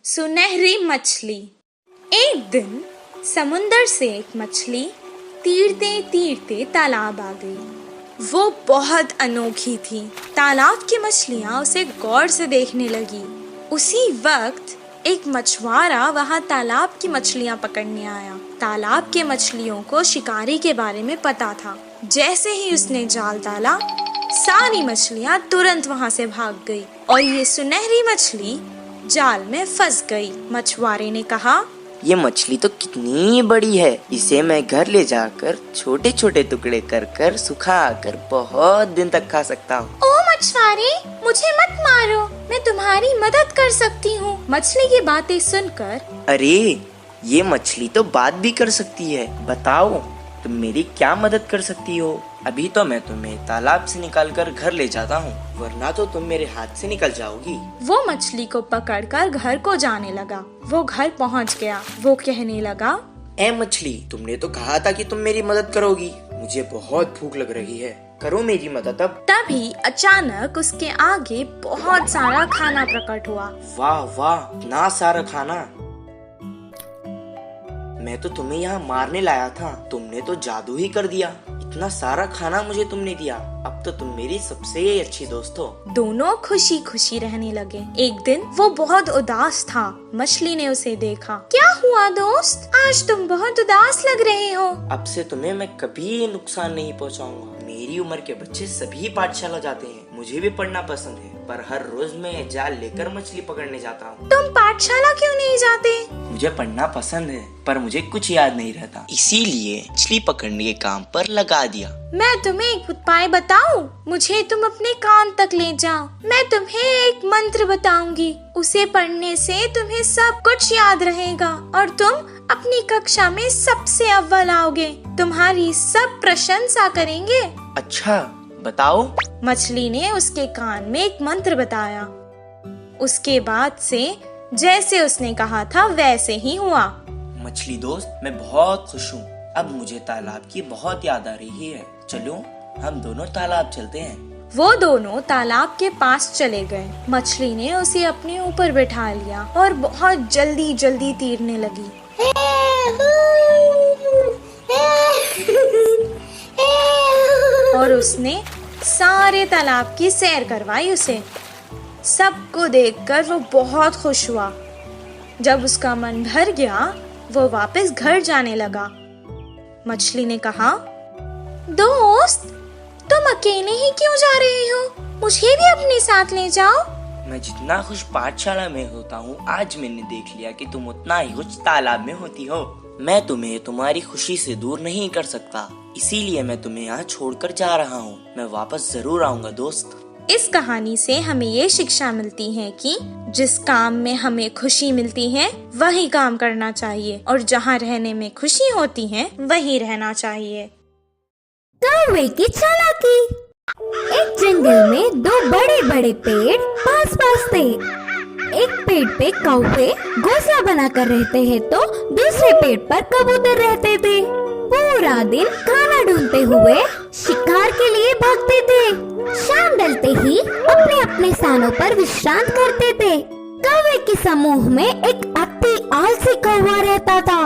सुनहरी मछली। एक दिन समुंदर से एक मछली तीरते तीरते तालाब आ गई। वो बहुत अनोखी थी। तालाब की मछलियाँ उसे गौर से देखने लगी। उसी वक्त एक मछुआरा वहाँ तालाब की मछलियाँ पकड़ने आया। तालाब के मछलियों को शिकारी के बारे में पता था। जैसे ही उसने जाल डाला, सारी मछलियाँ तुरंत वहाँ से भाग गई और ये सुनहरी मछली जाल में फंस गई। मछुआरे ने कहा, ये मछली तो कितनी बड़ी है, इसे मैं घर ले जाकर छोटे छोटे टुकड़े कर कर सुखा कर बहुत दिन तक खा सकता हूँ। ओ मछुआरे, मुझे मत मारो, मैं तुम्हारी मदद कर सकती हूँ। मछली की बातें सुनकर, अरे ये मछली तो बात भी कर सकती है, बताओ तुम मेरी क्या मदद कर सकती हो? अभी तो मैं तुम्हें तालाब से निकालकर घर ले जाता हूँ, वरना तो तुम मेरे हाथ से निकल जाओगी। वो मछली को पकड़कर घर को जाने लगा। वो घर पहुँच गया। वो कहने लगा, ए मछली, तुमने तो कहा था कि तुम मेरी मदद करोगी। मुझे बहुत भूख लग रही है, करो मेरी मदद अब। तभी अचानक उसके आगे बहुत सारा खाना प्रकट हुआ। वाह वाह, इतना सारा खाना! मैं तो तुम्हें यहाँ मारने लाया था, तुमने तो जादू ही कर दिया। इतना सारा खाना मुझे तुमने दिया, अब तो तुम मेरी सबसे अच्छी दोस्त हो। दोनों खुशी खुशी रहने लगे। एक दिन वो बहुत उदास था। मछली ने उसे देखा। क्या हुआ दोस्त, आज तुम बहुत उदास लग रहे हो। अब से तुम्हें मैं कभी नुकसान नहीं पहुँचाऊंगा। मेरी उम्र के बच्चे सभी पाठशाला जाते हैं, मुझे भी पढ़ना पसंद है, पर हर रोज मैं जाल लेकर मछली पकड़ने जाता हूँ। तुम पाठशाला क्यों नहीं जाते? मुझे पढ़ना पसंद है, पर मुझे कुछ याद नहीं रहता, इसीलिए मछली पकड़ने के काम पर लगा दिया। मैं तुम्हें एक उपाय बताऊं? मुझे तुम अपने कान तक ले जाओ। मैं तुम्हें एक मंत्र बताऊंगी, उसे पढ़ने से तुम्हें सब कुछ याद रहेगा और तुम अपनी कक्षा में सबसे अव्वल आओगे। तुम्हारी सब प्रशंसा करेंगे। अच्छा, बताओ। मछली ने उसके कान में एक मंत्र बताया। उसके बाद से जैसे उसने कहा था वैसे ही हुआ। मछली दोस्त, मैं बहुत खुश हूँ। अब मुझे तालाब की बहुत याद आ रही है। चलो हम दोनों तालाब चलते हैं। वो दोनों तालाब के पास चले गए। मछली ने उसे अपने ऊपर बैठा लिया और बहुत जल्दी जल्दी तीरने लगी। और उसने सारे तालाब की सैर करवाई उसे। सबको देखकर वो बहुत खुश हुआ। जब उसका मन भर गया, वो वापस घर जाने लगा। मछली ने कहा, दोस्त, तुम अकेले ही क्यों जा रहे हो? मुझे भी अपने साथ ले जाओ। मैं जितना खुश पाठशाला में होता हूँ, आज मैंने देख लिया कि तुम उतना ही खुश तालाब में होती हो। मैं तुम्हें तुम्हारी खुशी से दूर नहीं कर सकता, इसीलिए मैं तुम्हें यहाँ छोड़कर जा रहा हूँ। मैं वापस जरूर आऊँगा दोस्त। इस कहानी से हमें ये शिक्षा मिलती है कि जिस काम में हमें खुशी मिलती है वही काम करना चाहिए और जहाँ रहने में खुशी होती है वही रहना चाहिए। कौवे की चालाकी। एक जंगल में दो बड़े बड़े पेड़ पास पास थे। एक पेड़ पे कौवे घोंसला बनाकर रहते हैं तो दूसरे पेड़ पर कबूतर रहते थे। पूरा दिन खाना ढूंढते हुए शिकार के लिए भागते थे। शाम ढलते ही अपने अपने स्थानों पर विश्राम करते थे। कौवे के समूह में एक अति आलसी कौवा रहता था।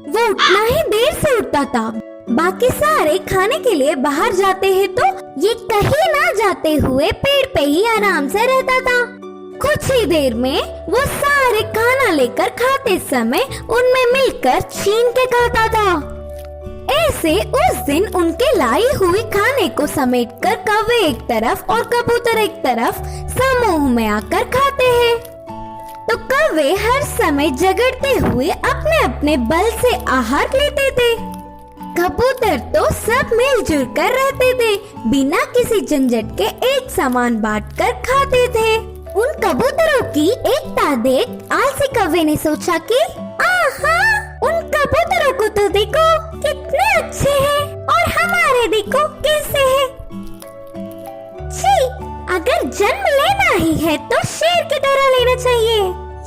वो उठना ही देर से उठता था। बाकी सारे खाने के लिए बाहर जाते हैं तो ये कहीं ना जाते हुए पेड़ पे ही आराम से रहता था। कुछ ही देर में वो सारे खाना लेकर खाते समय उनमें मिलकर छीन के खाता था। ऐसे उस दिन उनके लाई हुई खाने को समेटकर कौवे एक तरफ और कबूतर एक तरफ समूह में आकर खाते हैं। तो कौवे हर समय झगड़ते हुए अपने अपने बल से आहार लेते थे। कबूतर तो सब मिलजुल कर रहते थे, बिना किसी झंझट के एक सामान बांटकर खाते थे। उन कबूतरों की एकता देख आलसी कौवे ने सोचा कि आहा, उन कबूतरों को तो देखो कितने अच्छे हैं और हमारे देखो कैसे हैं। छी, अगर जन्म लेना ही है तो शेर की तरह लेना चाहिए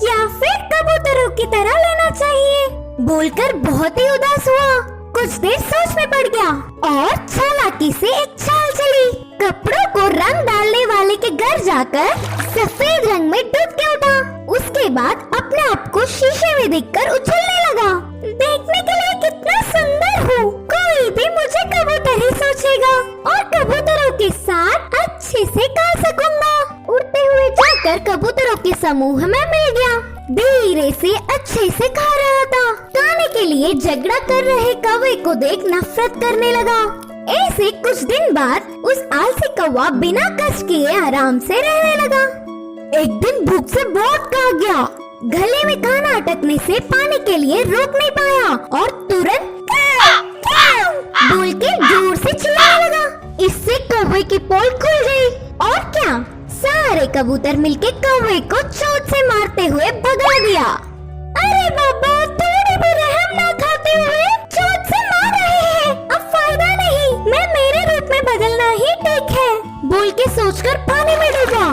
या फिर कबूतरों की तरह लेना चाहिए। बोलकर बहुत ही उदास हुआ। कुछ देर सोच में पड़ गया और चालाकी से एक चाल चली। कपड़ों को रंग डालने वाले के घर जाकर सफेद रंग में डूब के उठा। उसके बाद अपने आप को शीशे में देखकर उछलने लगा। देखने के लिए कितना सुंदर हूँ, कोई भी मुझे कबूतर ही सोचेगा और कबूतरों के साथ अच्छे से गा सकूंगा। उड़ते हुए जाकर कबूतरों के समूह में मिल गया। धीरे से अच्छे से खा रहा था। खाने के लिए झगड़ा कर रहे कौवे को देख नफरत करने लगा। ऐसे कुछ दिन बाद उस आलसी कौवा बिना कष्ट किए आराम से रहने लगा। एक दिन भूख से बहुत खा गया। गले में खाना अटकने से पानी के लिए रोक नहीं पाया और तुरंत बोल के जोर से चिल्लाने लगा। इससे कौवे की पोल खुल गई और क्या, सारे कबूतर मिलके कौवे को चोट से मारते हुए भगा दिया। अरे बाबा, थोड़ी भी रहम ना खाते हुए चोट से मार रहे हैं। अब फायदा नहीं, मैं मेरे रूप में बदलना ही ठीक है, बोल के सोचकर पानी में डूबा।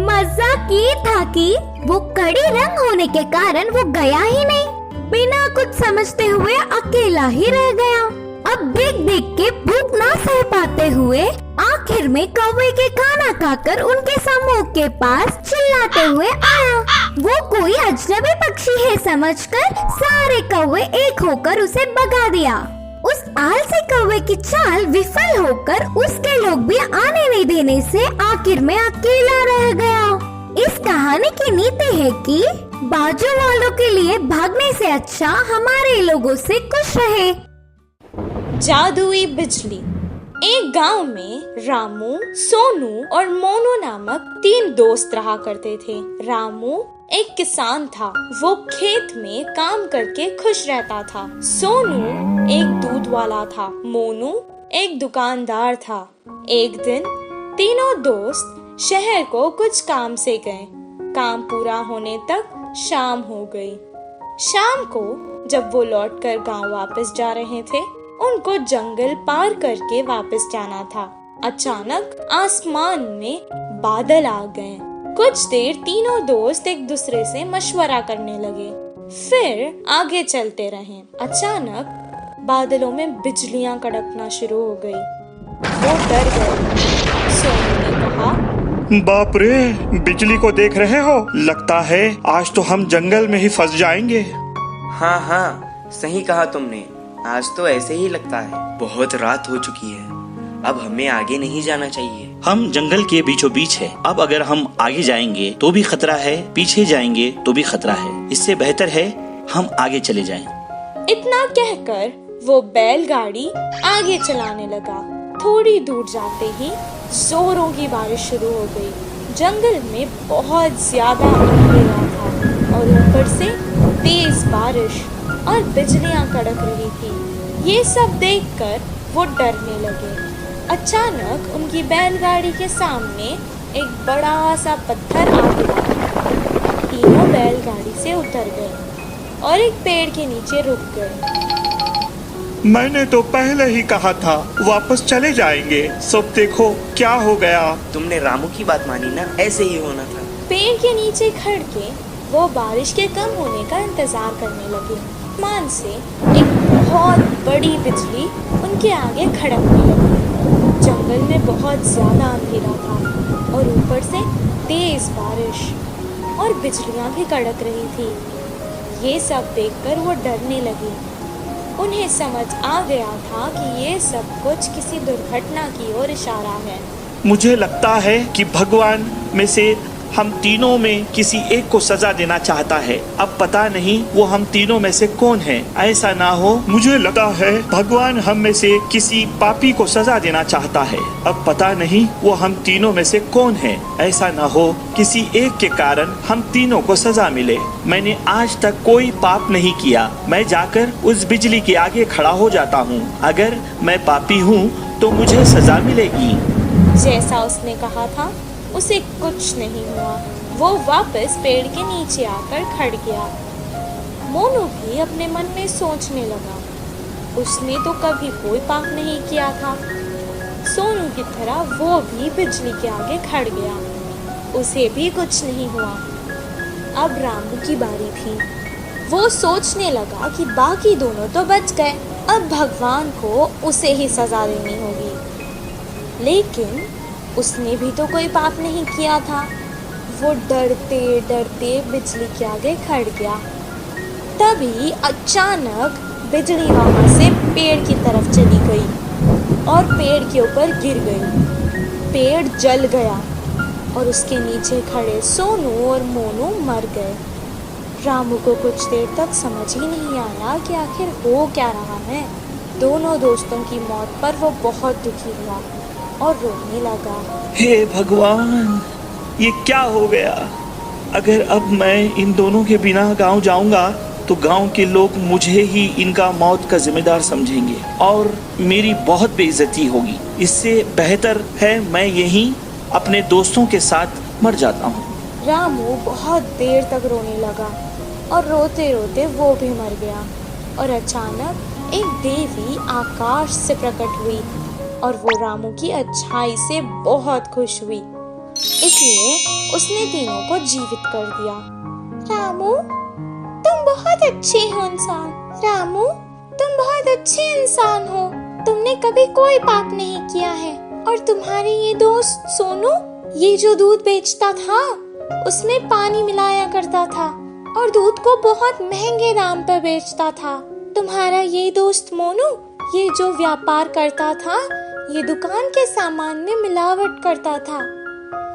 मजाक ये था कि वो कड़ी रंग होने के कारण वो गया ही नहीं। बिना कुछ समझते हुए अकेला ही रह गया। अब देख देख के भूख ना सह पाते हुए आखिर में कौवे के खाना खाकर उनके समूह के पास चिल्लाते हुए आया। वो कोई अजनबी पक्षी है समझकर सारे कौवे एक होकर उसे भगा दिया। उस आलसी कौवे की चाल विफल होकर उसके लोग भी आने नहीं देने से आखिर में अकेला रह गया। इस कहानी की नीति है कि बाजू वालों के लिए भागने से अच्छा हमारे लोगों से खुश रहे। जादुई बिजली। एक गांव में रामू, सोनू और मोनू नामक 3 दोस्त रहा करते थे। रामू एक किसान था। वो खेत में काम करके खुश रहता था। सोनू एक दूध वाला था। मोनू एक दुकानदार था। एक दिन तीनों दोस्त शहर को कुछ काम से गए। काम पूरा होने तक शाम हो गई। शाम को जब वो लौटकर गांव वापस जा रहे थे, उनको जंगल पार करके वापस जाना था। अचानक आसमान में बादल आ गए। कुछ देर तीनों दोस्त एक दूसरे से मशवरा करने लगे, फिर आगे चलते रहे। अचानक बादलों में बिजलियां कड़कना शुरू हो गई। वो डर गए। सोनू ने कहा, बाप रे, बिजली को देख रहे हो? लगता है आज तो हम जंगल में ही फंस जाएंगे। हाँ हाँ, सही कहा तुमने। आज तो ऐसे ही लगता है। बहुत रात हो चुकी है, अब हमें आगे नहीं जाना चाहिए। हम जंगल के बीचों बीच है। अब अगर हम आगे जाएंगे तो भी खतरा है, पीछे जाएंगे तो भी खतरा है। इससे बेहतर है हम आगे चले जाएं। इतना कहकर वो बैलगाड़ी आगे चलाने लगा। थोड़ी दूर जाते ही जोरों की बारिश शुरू हो गई। जंगल में बहुत ज्यादा अंधेरा था और ऊपर से तेज बारिश और बिजलियां कड़क रही थी। ये सब देखकर वो डरने लगे। अचानक उनकी बैलगाड़ी के सामने एक बड़ा सा पत्थर आ गिरा। तीनों बैलगाड़ी से उतर गए और एक पेड़ के नीचे रुक गए। मैंने तो पहले ही कहा था वापस चले जाएंगे, सब देखो क्या हो गया। तुमने रामू की बात मानी ना, ऐसे ही होना था। पेड़ के नीचे खड़ के वो बारिश के कम होने का इंतजार करने लगे। आसमान से एक बहुत बड़ी बिजली उनके आगे खड़कने लगी। जंगल में बहुत ज्यादा अंधेरा था और ऊपर से तेज बारिश और बिजलियां भी कड़क रही थी। ये सब देखकर वो डरने लगे। उन्हें समझ आ गया था कि ये सब कुछ किसी दुर्घटना की ओर इशारा है। मुझे लगता है कि भगवान में से हम तीनों में किसी एक को सजा देना चाहता है। अब पता नहीं वो हम तीनों में से कौन है। ऐसा ना हो, मुझे लगता है भगवान हम में से किसी पापी को सजा देना चाहता है। अब पता नहीं वो हम तीनों में से कौन है। ऐसा ना हो किसी एक के कारण हम तीनों को सजा मिले। मैंने आज तक कोई पाप नहीं किया। मैं जाकर उस बिजली के आगे खड़ा हो जाता हूँ। अगर मैं पापी हूँ तो मुझे सजा मिलेगी। जैसा उसने कहा था उसे कुछ नहीं हुआ। वो वापस पेड़ के नीचे आकर खड़ गया। मोनू भी अपने मन में सोचने लगा, उसने तो कभी कोई पाप नहीं किया था। सोनू की तरह वो भी बिजली के आगे खड़ गया, उसे भी कुछ नहीं हुआ। अब रामू की बारी थी। वो सोचने लगा कि बाकी दोनों तो बच गए, अब भगवान को उसे ही सजा देनी होगी। लेकिन उसने भी तो कोई पाप नहीं किया था। वो डरते डरते बिजली के आगे खड़ गया। तभी अचानक बिजली वहां से पेड़ की तरफ चली गई और पेड़ के ऊपर गिर गई। पेड़ जल गया और उसके नीचे खड़े सोनू और मोनू मर गए। रामू को कुछ देर तक समझ ही नहीं आया कि आखिर हो क्या रहा है। दोनों दोस्तों की मौत पर वो बहुत दुखी हुआ और रोने लगा। हे भगवान, ये क्या हो गया? अगर अब मैं इन दोनों के बिना गांव जाऊंगा तो गांव के लोग मुझे ही इनका मौत का जिम्मेदार समझेंगे और मेरी बहुत बेइज्जती होगी। इससे बेहतर है मैं यहीं अपने दोस्तों के साथ मर जाता हूँ। रामू बहुत देर तक रोने लगा और रोते रोते वो भी मर गया। और अचानक एक देवी आकाश से प्रकट हुई और वो रामू की अच्छाई से बहुत खुश हुई, इसलिए उसने तीनों को जीवित कर दिया। रामू, तुम बहुत अच्छे हो इंसान। रामू, तुम बहुत अच्छे इंसान हो। तुमने कभी कोई पाप नहीं किया है। और तुम्हारे ये दोस्त सोनू, ये जो दूध बेचता था उसमें पानी मिलाया करता था और दूध को बहुत महंगे दाम पर बेचता था। तुम्हारा ये दोस्त मोनू, ये जो व्यापार करता था, ये दुकान के सामान में मिलावट करता था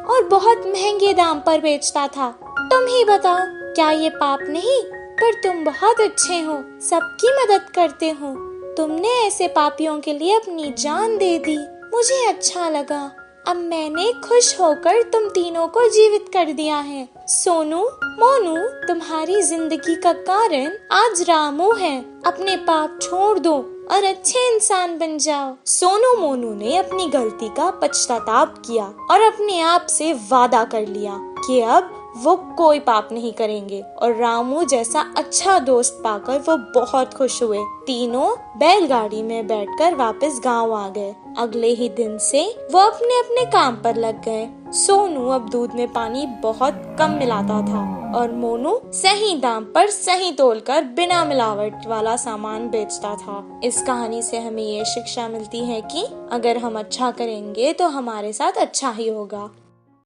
और बहुत महंगे दाम पर बेचता था। तुम ही बताओ, क्या ये पाप नहीं? पर तुम बहुत अच्छे हो, सबकी मदद करते हो। तुमने ऐसे पापियों के लिए अपनी जान दे दी। मुझे अच्छा लगा। अब मैंने खुश होकर तुम तीनों को जीवित कर दिया है। सोनू, मोनू, तुम्हारी जिंदगी का कारण आज रामू है। अपने पाप छोड़ दो और अच्छे इंसान बन जाओ। सोनू मोनू ने अपनी गलती का पश्चाताप किया और अपने आप से वादा कर लिया कि अब वो कोई पाप नहीं करेंगे। और रामू जैसा अच्छा दोस्त पाकर वो बहुत खुश हुए। तीनों बैलगाड़ी में बैठकर वापस गांव आ गए। अगले ही दिन से वो अपने अपने काम पर लग गए। सोनू अब दूध में पानी बहुत कम मिलाता था और मोनू सही दाम पर सही तोलकर बिना मिलावट वाला सामान बेचता था। इस कहानी से हमें ये शिक्षा मिलती है कि अगर हम अच्छा करेंगे तो हमारे साथ अच्छा ही होगा।